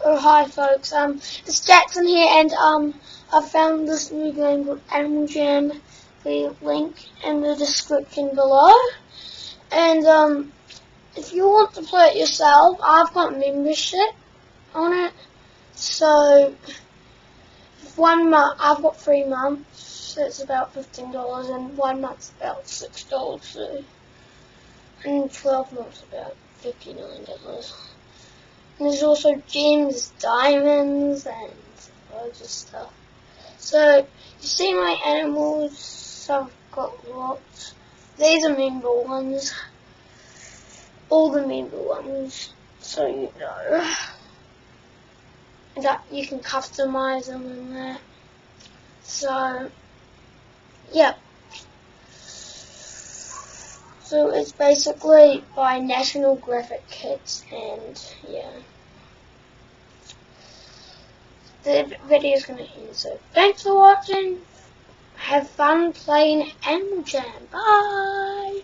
Oh, hi folks, it's Jackson here, and I found this new game called Animal Jam. The link in the description below. And if you want to play it yourself, I've got membership on it. So 1 month, I've got 3 months. So it's about $15, and 1 month's about $6. So, and 12 months about $59. And there's also gems, diamonds, and loads of stuff. So, you see my animals, I've got lots. These are member ones. All the member ones, so you know. And that you can customize them in there. So, yeah. So it's basically by National Graphic Kits, and yeah. The video is going to end, so thanks for watching. Have fun playing Animal Jam. Bye!